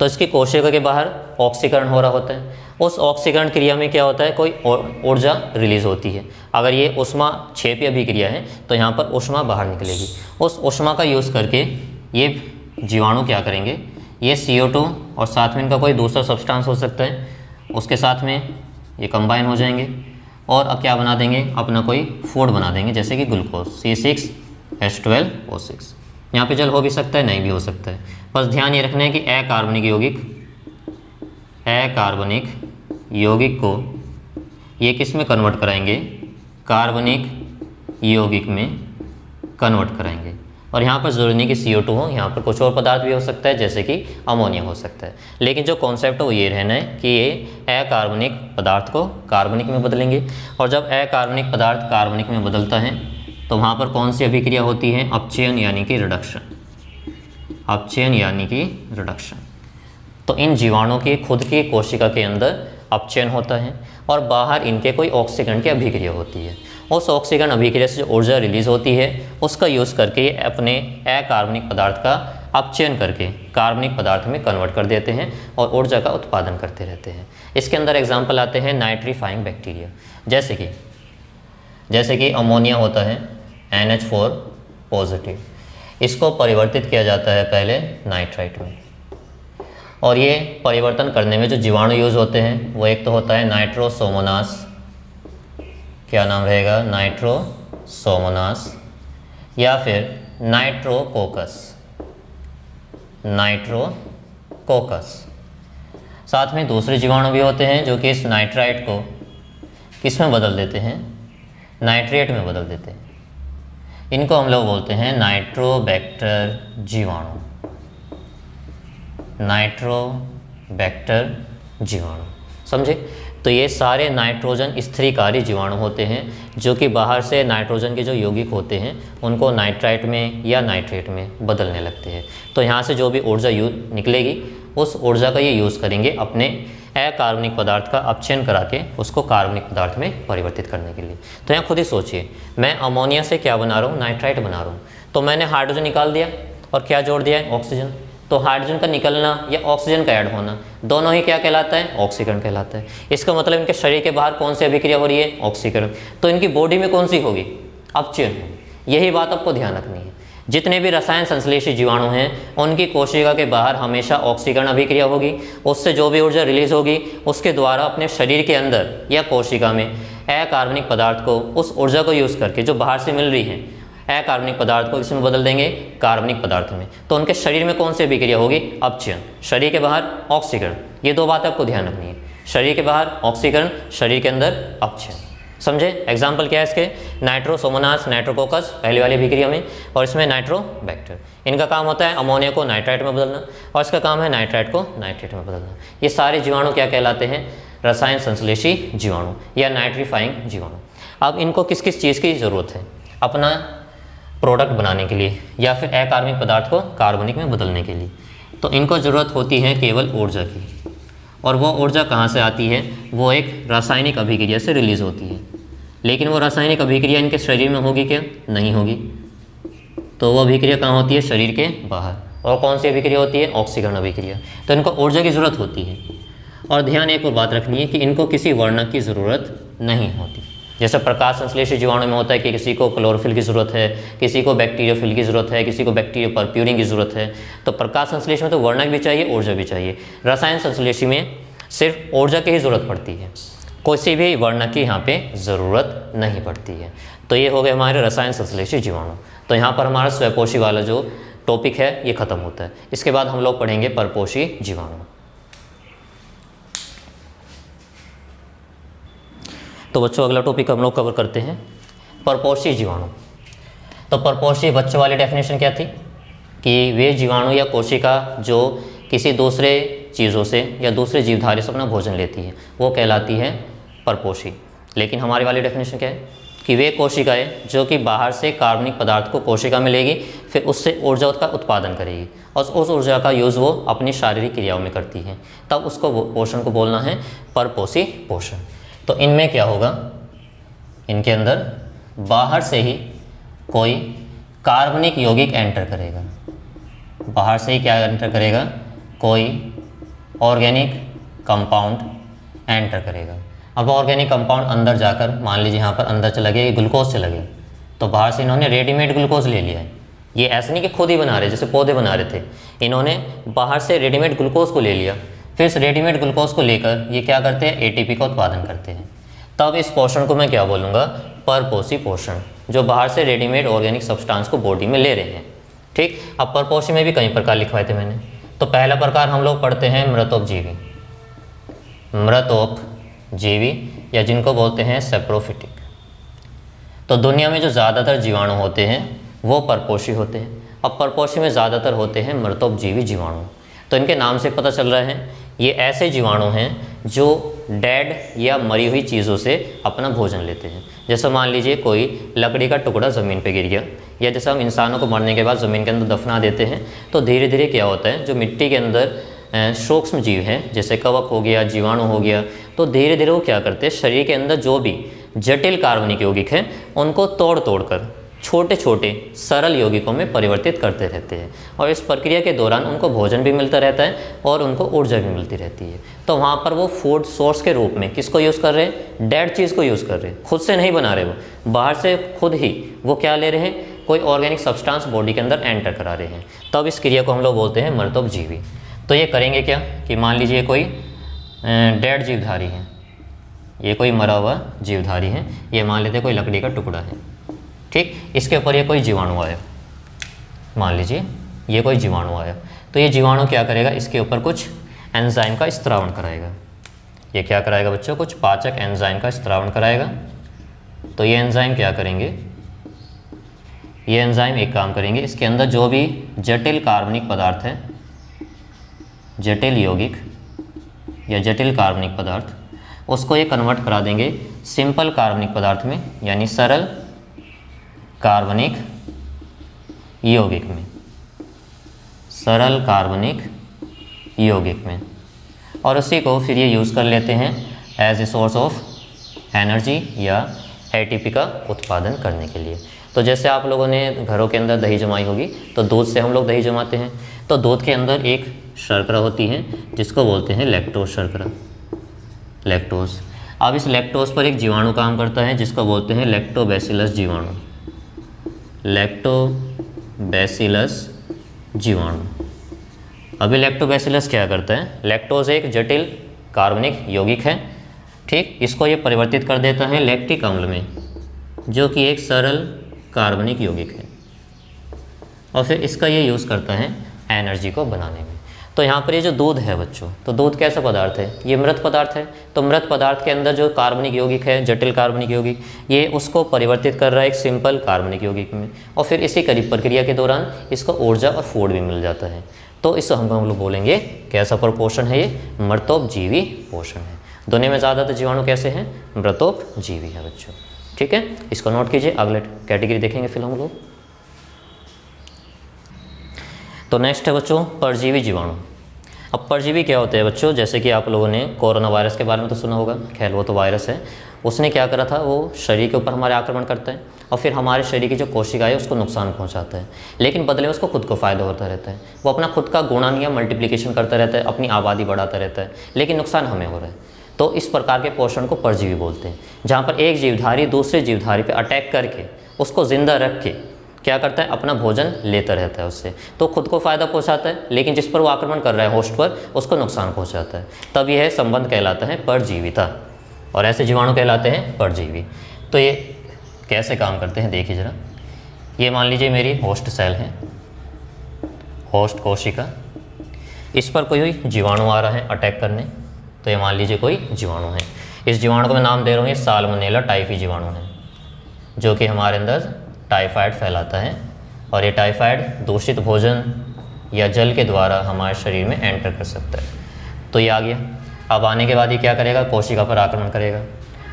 तो इसकी कोशिका के बाहर ऑक्सीकरण हो रहा होता है। उस ऑक्सीकरण क्रिया में क्या होता है? कोई ऊर्जा रिलीज होती है। अगर ये ऊष्मा क्षेपी अभिक्रिया है तो यहाँ पर ऊष्मा बाहर निकलेगी। उस ऊष्मा का यूज़ करके ये जीवाणु क्या करेंगे? ये CO2 और साथ में इनका कोई दूसरा सब्सटेंस हो सकता है, उसके साथ में ये कंबाइन हो जाएंगे और अब क्या बना देंगे? अपना कोई फूड बना देंगे, जैसे कि ग्लूकोज C6H12O6। यहाँ पे जल हो भी सकता है, नहीं भी हो सकता है। बस ध्यान ये रखना है कि अकार्बनिक यौगिक को ये किस में कन्वर्ट कराएंगे? कार्बनिक यौगिक में कन्वर्ट कराएंगे। और यहाँ पर ज़रूरी नहीं कि CO2 हो, यहाँ पर कुछ और पदार्थ भी हो सकता है, जैसे कि अमोनिया हो सकता है। लेकिन जो कॉन्सेप्ट है वो ये रहना है कि ये अकार्बनिक पदार्थ को कार्बनिक में बदलेंगे। और जब अकार्बनिक पदार्थ कार्बनिक में बदलता है तो वहाँ पर कौन सी अभिक्रिया होती है? अपचयन यानी कि रिडक्शन। अपचयन यानी कि रिडक्शन। तो इन जीवाणुओं की खुद की कोशिका के अंदर अपचयन होता है और बाहर इनके कोई ऑक्सीकरण की अभिक्रिया होती है। उस ऑक्सीकरण अभिक्रिया से जो ऊर्जा रिलीज होती है उसका यूज़ करके ये अपने अकार्बनिक पदार्थ का अपचयन करके कार्बनिक पदार्थ में कन्वर्ट कर देते हैं और ऊर्जा का उत्पादन करते रहते हैं। इसके अंदर एग्जाम्पल आते हैं नाइट्रीफाइंग बैक्टीरिया, जैसे कि अमोनिया होता है NH4 पॉजिटिव, इसको परिवर्तित किया जाता है पहले नाइट्राइट में, और ये परिवर्तन करने में जो जीवाणु यूज़ होते हैं वो एक तो होता है नाइट्रोसोमोनास, क्या नाम रहेगा, नाइट्रोसोमोनास, या फिर नाइट्रोकोकस। साथ में दूसरे जीवाणु भी होते हैं जो कि इस नाइट्राइट को किस में बदल देते हैं, नाइट्रेट में बदल देते हैं। इनको हम लोग बोलते हैं नाइट्रोबैक्टर जीवाणु, नाइट्रोबैक्टर जीवाणु, समझे। तो ये सारे नाइट्रोजन स्थिरीकारी जीवाणु होते हैं जो कि बाहर से नाइट्रोजन के जो यौगिक होते हैं उनको नाइट्राइट में या नाइट्रेट में बदलने लगते हैं। तो यहाँ से जो भी ऊर्जा निकलेगी उस ऊर्जा का ये यूज़ करेंगे अपने अकार्बनिक पदार्थ का अपचयन करा के उसको कार्बनिक पदार्थ में परिवर्तित करने के लिए। तो यहाँ खुद ही सोचिए, मैं अमोनिया से क्या बना रहा हूँ, नाइट्राइट बना रहा हूँ, तो मैंने हाइड्रोजन निकाल दिया और क्या जोड़ दिया है, ऑक्सीजन। तो हाइड्रोजन का निकलना या ऑक्सीजन का ऐड होना दोनों ही क्या कहलाता है, ऑक्सीकरण कहलाता है। इसका मतलब इनके शरीर के बाहर कौन सी अभिक्रिया हो रही है, ऑक्सीकरण। तो इनकी बॉडी में कौन सी होगी, अपचयन होगी। यही बात आपको ध्यान रखनी है। जितने भी रसायन संश्लेषी जीवाणु हैं उनकी कोशिका के बाहर हमेशा ऑक्सीकरण अभिक्रिया होगी, उससे जो भी ऊर्जा रिलीज होगी उसके द्वारा अपने शरीर के अंदर या कोशिका में अकार्बनिक पदार्थ को, उस ऊर्जा को यूज़ करके जो बाहर से मिल रही है अकार्बनिक पदार्थ को इसमें बदल देंगे कार्बनिक पदार्थ में। तो उनके शरीर में कौन सी अभिक्रिया होगी, अपचयन। शरीर के बाहर ऑक्सीकरण, ये दो बातें आपको ध्यान रखनी है, शरीर के बाहर ऑक्सीकरण, शरीर के अंदर अपचयन, समझे। एग्जाम्पल क्या है इसके, नाइट्रोसोमोनास, नाइट्रोकोकस पहली वाली अभिक्रिया में, और इसमें नाइट्रोबैक्टर। इनका काम होता है अमोनिया को नाइट्राइट में बदलना और इसका काम है नाइट्राइट को नाइट्रेट में बदलना। ये सारे जीवाणु क्या कहलाते हैं, रसायन संश्लेषी जीवाणु या नाइट्रीफाइंग जीवाणु। अब इनको किस किस चीज़ की ज़रूरत है, अपना प्रोडक्ट बनाने के लिए या फिर अकार्बनिक पदार्थ को कार्बनिक में बदलने के लिए। तो इनको ज़रूरत होती है केवल ऊर्जा की, और वो ऊर्जा कहाँ से आती है, वो एक रासायनिक अभिक्रिया से रिलीज़ होती है। लेकिन वो रासायनिक अभिक्रिया इनके शरीर में होगी क्या, नहीं होगी। तो वो अभिक्रिया कहाँ होती है, शरीर के बाहर। और कौन सी अभिक्रिया होती है, ऑक्सीकरण अभिक्रिया। तो इनको ऊर्जा की ज़रूरत होती है। और ध्यान एक और बात रखनी है कि इनको किसी वर्णक की ज़रूरत नहीं होती। जैसे प्रकाश संश्लेषी जीवाणु में होता है कि किसी को क्लोरोफिल की ज़रूरत है, किसी को बैक्टीरियोफिल की ज़रूरत है, किसी को बैक्टीरियो परप्यूरिन की ज़रूरत है। तो प्रकाश संश्लेषी में तो वर्णक भी चाहिए, ऊर्जा भी चाहिए। रसायन संश्लेषी में सिर्फ ऊर्जा की ही ज़रूरत पड़ती है, किसी भी वर्णक की यहाँ पे ज़रूरत नहीं पड़ती है। तो ये हो गए हमारे रसायन संश्लेषी जीवाणु। तो यहाँ पर हमारा स्वपोषी वाला जो टॉपिक है ये ख़त्म होता है। इसके बाद हम लोग पढ़ेंगे परपोषी जीवाणु। तो बच्चों अगला टॉपिक हम लोग कवर करते हैं परपोषी जीवाणु। तो परपोषी बच्चों वाली डेफिनेशन क्या थी कि वे जीवाणु या कोशिका जो किसी दूसरे चीज़ों से या दूसरे जीवधारी से अपना भोजन लेती है वो कहलाती है परपोषी। लेकिन हमारी वाली डेफिनेशन क्या है कि वे कोशिकाएं जो कि बाहर से कार्बनिक पदार्थ को कोशिका में लेगी, फिर उससे ऊर्जा का उत्पादन करेगी और उस ऊर्जा का यूज़ वो अपनी शारीरिक क्रियाओं में करती है, तब उसको पोषण को बोलना है परपोषी पोषण। तो इनमें क्या होगा, इनके अंदर बाहर से ही कोई कार्बनिक यौगिक एंटर करेगा, बाहर से ही क्या एंटर करेगा, कोई ऑर्गेनिक कंपाउंड एंटर करेगा। अब ऑर्गेनिक कंपाउंड अंदर जाकर मान लीजिए यहाँ पर अंदर चला गया, ग्लूकोज चला गया, तो बाहर से इन्होंने रेडीमेड ग्लूकोज ले लिया है। ये ऐसे नहीं कि खुद ही बना रहे, जैसे पौधे बना रहे थे, इन्होंने बाहर से रेडीमेड ग्लूकोज को ले लिया, फिर इस रेडीमेड ग्लूकोज को लेकर ये क्या करते हैं, एटीपी का उत्पादन करते हैं। तब इस पोषण को मैं क्या बोलूँगा, परपोषी पोषण, जो बाहर से रेडीमेड ऑर्गेनिक सब्सटेंस को बॉडी में ले रहे हैं। ठीक। अब परपोषी में भी कई प्रकार लिखवाए थे मैंने। तो पहला प्रकार हम लोग पढ़ते हैं मृतोपजीवी, मृतोपजीवी या जिनको बोलते हैं सेप्रोफिटिक। तो दुनिया में जो ज़्यादातर जीवाणु होते हैं वो परपोषी होते हैं। अब परपोषी में ज़्यादातर होते हैं मृतोपजीवी जीवाणु। तो इनके नाम से पता चल रहा है ये ऐसे जीवाणु हैं जो डेड या मरी हुई चीज़ों से अपना भोजन लेते हैं। जैसे मान लीजिए कोई लकड़ी का टुकड़ा ज़मीन पे गिर गया, या जैसे हम इंसानों को मरने के बाद ज़मीन के अंदर दफना देते हैं, तो धीरे धीरे क्या होता है, जो मिट्टी के अंदर सूक्ष्म जीव हैं जैसे कवक हो गया, जीवाणु हो गया, तो धीरे धीरे वो क्या करते हैं, शरीर के अंदर जो भी जटिल कार्बनिक यौगिक हैं उनको तोड़ तोड़ कर छोटे छोटे सरल यौगिकों में परिवर्तित करते रहते हैं और इस प्रक्रिया के दौरान उनको भोजन भी मिलता रहता है और उनको ऊर्जा भी मिलती रहती है। तो वहाँ पर वो फूड सोर्स के रूप में किसको यूज़ कर रहे हैं, डेड चीज़ को यूज़ कर रहे हैं, खुद से नहीं बना रहे, वो बाहर से खुद ही वो क्या ले रहे हैं, कोई ऑर्गेनिक सब्सटेंस बॉडी के अंदर एंटर करा रहे हैं। तब इस क्रिया को हम लोग बोलते हैं मृतोपजीवी। तो ये करेंगे क्या कि मान लीजिए कोई डेड जीवधारी है, ये कोई मरा हुआ जीवधारी है, ये मान लेते हैं कोई लकड़ी का टुकड़ा है, ठीक, इसके ऊपर ये कोई जीवाणु आया, मान लीजिए ये कोई जीवाणु आया, तो ये जीवाणु क्या करेगा, इसके ऊपर कुछ एंजाइम का स्त्रावण कराएगा। ये क्या कराएगा बच्चों, कुछ पाचक एंजाइम का स्त्रावण कराएगा। तो ये एंजाइम क्या करेंगे, ये एंजाइम एक काम करेंगे, इसके अंदर जो भी जटिल कार्बनिक पदार्थ है, जटिल यौगिक या जटिल कार्बनिक पदार्थ, उसको ये कन्वर्ट करा देंगे सिंपल कार्बनिक पदार्थ में, यानी सरल कार्बनिक यौगिक में, सरल कार्बनिक यौगिक में, और उसी को फिर ये यूज़ कर लेते हैं as a source of energy या एटीपी का उत्पादन करने के लिए। तो जैसे आप लोगों ने घरों के अंदर दही जमाई होगी, तो दूध से हम लोग दही जमाते हैं, तो दूध के अंदर एक शर्करा होती है जिसको बोलते हैं लैक्टोज शर्करा, लैक्टोज। अब इस लैक्टोज पर एक जीवाणु काम करता है जिसको बोलते हैं लैक्टोबैसिलस जीवाणु, लैक्टोबैसिलस जीवाणु। अभी लैक्टोबैसिलस क्या करता है, लैक्टोज एक जटिल कार्बनिक यौगिक है, ठीक, इसको ये परिवर्तित कर देता है लैक्टिक अम्ल में, जो कि एक सरल कार्बनिक यौगिक है, और फिर इसका ये यूज़ करता है एनर्जी को बनाने में। तो यहाँ पर ये जो दूध है बच्चों, तो दूध कैसा पदार्थ है, ये मृत पदार्थ है। तो मृत पदार्थ के अंदर जो कार्बनिक यौगिक है, जटिल कार्बनिक यौगिक, ये उसको परिवर्तित कर रहा है एक सिंपल कार्बनिक यौगिक में, और फिर इसी प्रक्रिया के दौरान इसको ऊर्जा और फूड भी मिल जाता है। तो इस हम लोग बोलेंगे कैसा पोषण है, ये मृतोपजीवी पोषण है। दुनिया में ज़्यादातर जीवाणु कैसे हैं, मृतोपजीवी है बच्चों, ठीक है, इसको नोट कीजिए। अगले कैटेगरी देखेंगे फिर हम लोग। तो नेक्स्ट है बच्चों परजीवी जीवाणु। अब परजीवी क्या होते हैं बच्चों, जैसे कि आप लोगों ने कोरोना वायरस के बारे में तो सुना होगा, खैर वो तो वायरस है, उसने क्या करा था, वो शरीर के ऊपर हमारे आक्रमण करता है और फिर हमारे शरीर की जो कोशिकाएं है उसको नुकसान पहुंचाता है, लेकिन बदले में उसको खुद को फ़ायदा होता रहता है। वो अपना खुद का गुणन या मल्टीप्लिकेशन करता रहता है, अपनी आबादी बढ़ाता रहता है, लेकिन नुकसान हमें हो रहा है। तो इस प्रकार के पोषण को परजीवी बोलते हैं, जहाँ पर एक जीवधारी दूसरे जीवधारी पर अटैक करके उसको जिंदा रख के क्या करता है, अपना भोजन लेता रहता है उससे, तो खुद को फ़ायदा पहुंचाता है, लेकिन जिस पर वो आक्रमण कर रहा है होस्ट पर, उसको नुकसान पहुंचाता है। तब यह संबंध कहलाता है परजीविता, और ऐसे जीवाणु कहलाते हैं परजीवी। तो ये कैसे काम करते हैं देखिए ज़रा। ये मान लीजिए मेरी होस्ट सेल है, होस्ट कोशिका, इस पर कोई जीवाणु आ रहा है अटैक करने, तो ये मान लीजिए कोई जीवाणु है। इस जीवाणु को मैं नाम दे रहा हूँ, ये साल्मोनेला टाइफी जीवाणु है, जो कि हमारे अंदर टाइफाइड फैलाता है, और ये टाइफाइड दूषित भोजन या जल के द्वारा हमारे शरीर में एंटर कर सकता है। तो ये आ गया। अब आने के बाद ये क्या करेगा, कोशिका पर आक्रमण करेगा,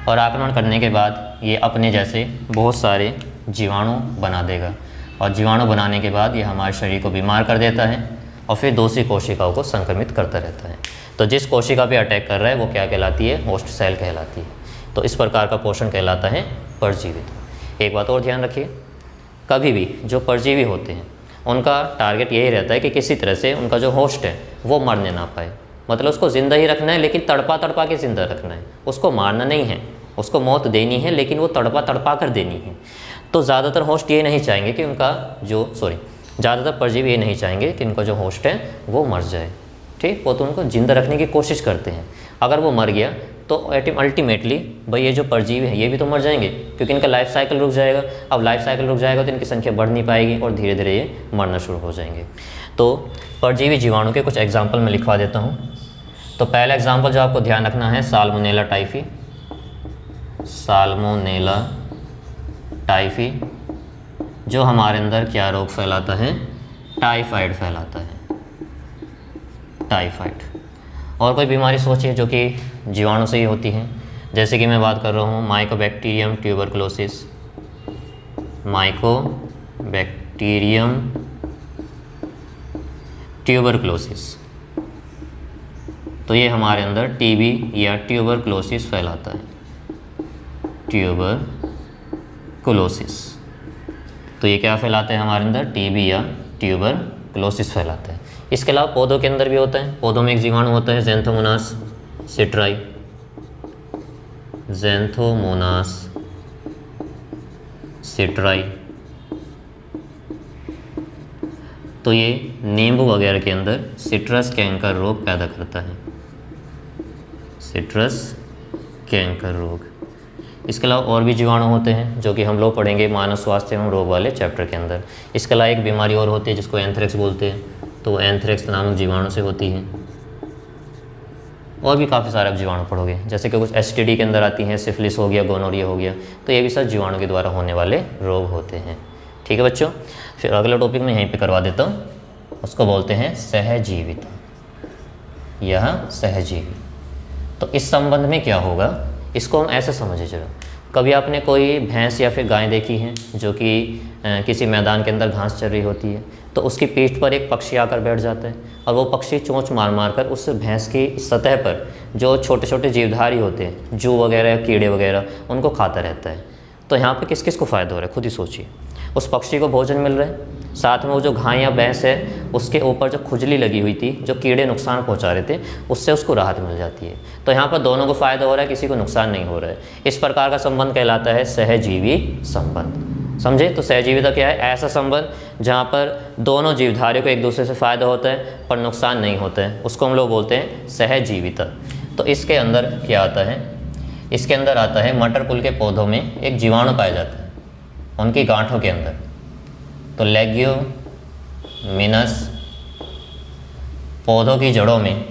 और आक्रमण करने के बाद ये अपने जैसे बहुत सारे जीवाणु बना देगा, और जीवाणु बनाने के बाद ये हमारे शरीर को बीमार कर देता है, और फिर दूसरी कोशिकाओं को संक्रमित करता रहता है। तो जिस कोशिका पे अटैक कर रहा है वो क्या कहलाती है, होस्ट सेल कहलाती है। तो इस प्रकार का पोषण कहलाता है परजीवित। एक बात और ध्यान रखिए, कभी भी जो परजीवी होते हैं उनका टारगेट यही रहता है कि किसी तरह से उनका जो होस्ट है वो मरने ना पाए, मतलब उसको ज़िंदा ही रखना है, लेकिन तड़पा तड़पा के ज़िंदा रखना है, उसको मारना नहीं है, उसको मौत देनी है, लेकिन वो तड़पा तड़पा कर देनी है। तो ज़्यादातर होस्ट ये नहीं चाहेंगे कि उनका जो ज़्यादातर परजीवी ये नहीं चाहेंगे कि उनका जो होस्ट है वो मर जाए, ठीक, वो तो उनको ज़िंदा रखने की कोशिश करते हैं। अगर वो मर गया तो अल्टीमेटली भाई ये जो परजीवी है ये भी तो मर जाएंगे, क्योंकि इनका लाइफ साइकिल रुक जाएगा। अब लाइफ साइकिल रुक जाएगा तो इनकी संख्या बढ़ नहीं पाएगी और धीरे धीरे ये मरना शुरू हो जाएंगे। तो परजीवी जीवाणु के कुछ एग्जाम्पल मैं लिखवा देता हूँ। तो पहला एग्जाम्पल जो आपको ध्यान रखना है, साल्मोनेला टाइफी। साल्मोनेला टाइफी जो हमारे अंदर क्या रोग फैलाता है, टाइफाइड फैलाता है, टाइफाइड। और कोई बीमारी सोचिए जो कि जीवाणु से ही होती है, जैसे कि मैं बात कर रहा हूँ माइकोबैक्टीरियम ट्यूबरकुलोसिस, माइकोबैक्टीरियम ट्यूबरकुलोसिस। तो ये हमारे अंदर टीबी या ट्यूबरकुलोसिस फैलाता है, ट्यूबरकुलोसिस। तो ये क्या फैलाते हैं हमारे अंदर, टीबी या ट्यूबरक्लोसिस फैलाते हैं। इसके अलावा पौधों के अंदर भी होता है। पौधों में एक जीवाणु होता है ज़ैंथोमोनास सिट्राई, ज़ैंथोमोनास सिट्राई। तो ये नींबू वगैरह के अंदर सिट्रस कैंकर रोग पैदा करता है, सिट्रस कैंकर रोग। इसके अलावा और भी जीवाणु होते हैं जो कि हम लोग पढ़ेंगे मानव स्वास्थ्य एवं रोग वाले चैप्टर के अंदर। इसके अलावा एक बीमारी और होती है जिसको एंथ्रेक्स बोलते हैं, तो एंथ्रेक्स नामक जीवाणु से होती है। और भी काफ़ी सारे आप जीवाणु पढ़ोगे, जैसे कि कुछ एसटीडी के अंदर आती हैं, सिफिलिस हो गया, गोनोरिया हो गया, तो ये भी सब जीवाणु के द्वारा होने वाले रोग होते हैं। ठीक है बच्चों, फिर अगला टॉपिक मैं यहीं पे करवा देता हूँ, उसको बोलते हैं सहजीविता। यह सहजीवी, तो इस संबंध में क्या होगा इसको हम ऐसे समझे जरा। कभी आपने कोई भैंस या फिर गाय देखी है जो कि किसी मैदान के अंदर घास चर रही होती है, तो उसकी पीठ पर एक पक्षी आकर बैठ जाता है और वो पक्षी चोंच मार मार कर उस भैंस की सतह पर जो छोटे छोटे जीवधारी होते हैं, जू वगैरह, कीड़े वगैरह, उनको खाता रहता है। तो यहाँ पे किस किस को फ़ायदा हो रहा है खुद ही सोचिए। उस पक्षी को भोजन मिल रहा है, साथ में वो जो गाय या भैंस है उसके ऊपर जो खुजली लगी हुई थी, जो कीड़े नुकसान पहुंचा रहे थे, उससे उसको राहत मिल जाती है। तो यहाँ पर दोनों को फ़ायदा हो रहा है, किसी को नुकसान नहीं हो रहा है। इस प्रकार का संबंध कहलाता है सहजीवी संबंध। समझे? तो सहजीविता क्या है? ऐसा संबंध जहाँ पर दोनों जीवधारियों को एक दूसरे से फ़ायदा होता है पर नुकसान नहीं होता है, उसको हम लोग बोलते हैं सहजीविता। तो इसके अंदर क्या आता है? इसके अंदर आता है मटर कुल के पौधों में एक जीवाणु पाया जाता है उनकी गांठों के अंदर। तो लेग्यूमिनस पौधों की जड़ों में,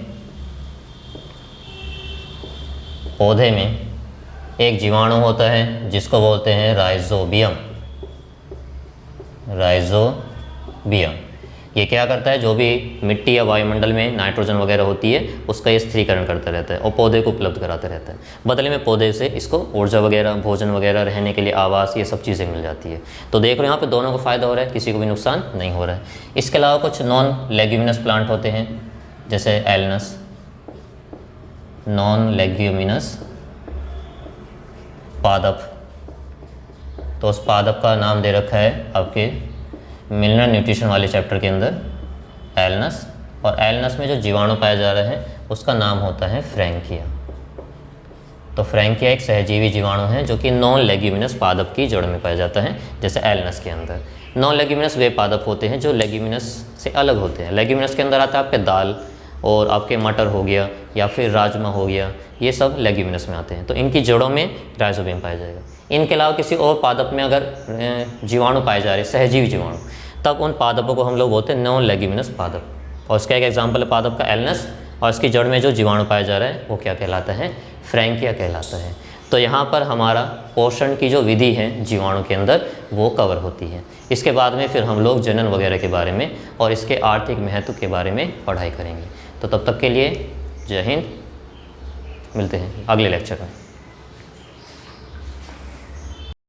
पौधे में एक जीवाणु होता है जिसको बोलते हैं राइजोबियम। राइजोबियम ये क्या करता है? जो भी मिट्टी या वायुमंडल में नाइट्रोजन वगैरह होती है उसका ये स्थिरीकरण करता रहता है और पौधे को उपलब्ध कराता रहता है। बदले में पौधे से इसको ऊर्जा वगैरह, भोजन वगैरह, रहने के लिए आवास, ये सब चीज़ें मिल जाती है। तो देख रहे हो यहाँ पे दोनों को फ़ायदा हो रहा है, किसी को भी नुकसान नहीं हो रहा है। इसके अलावा कुछ नॉन लेग्यूमिनस प्लांट होते हैं जैसे एलनस, नॉन लेग्यूमिनस पादप। तो उस पादप का नाम दे रखा है आपके मिनरल न्यूट्रिशन वाले चैप्टर के अंदर एलनस, और एलनस में जो जीवाणु पाया जा रहा है उसका नाम होता है फ्रैंकिया। तो फ्रैंकिया एक सहजीवी जीवाणु है जो कि नॉन लेग्यूमिनस पादप की जड़ में पाया जाता है, जैसे एलनस के अंदर। नॉन लेग्यूमिनस वे पादप होते हैं जो लेग्यूमिनस से अलग होते हैं। लेग्यूमिनस के अंदर आता है आपके दाल और आपके मटर हो गया या फिर राजमा हो गया, ये सब लेग्यूमिनस में आते हैं। तो इनकी जड़ों में राइजोबियम पाया जाएगा। इनके अलावा किसी और पादप में अगर जीवाणु पाए जा रहे, सहजीवी जीवाणु, तब उन पादपों को हम लोग बोलते हैं नॉन लेग्यूमिनस पादप। और उसका एक एग्जाम्पल है पादप का एलनस, और इसकी जड़ में जो जीवाणु पाया जा रहा है वो क्या कहलाता है? फ्रैंकिया कहलाता है। तो यहाँ पर हमारा पोषण की जो विधि है जीवाणु के अंदर वो कवर होती है। इसके बाद में फिर हम लोग जनन वगैरह के बारे में और इसके आर्थिक महत्व के बारे में पढ़ाई करेंगे। तो तब तक के लिए जय हिंद, मिलते हैं अगले लेक्चर में।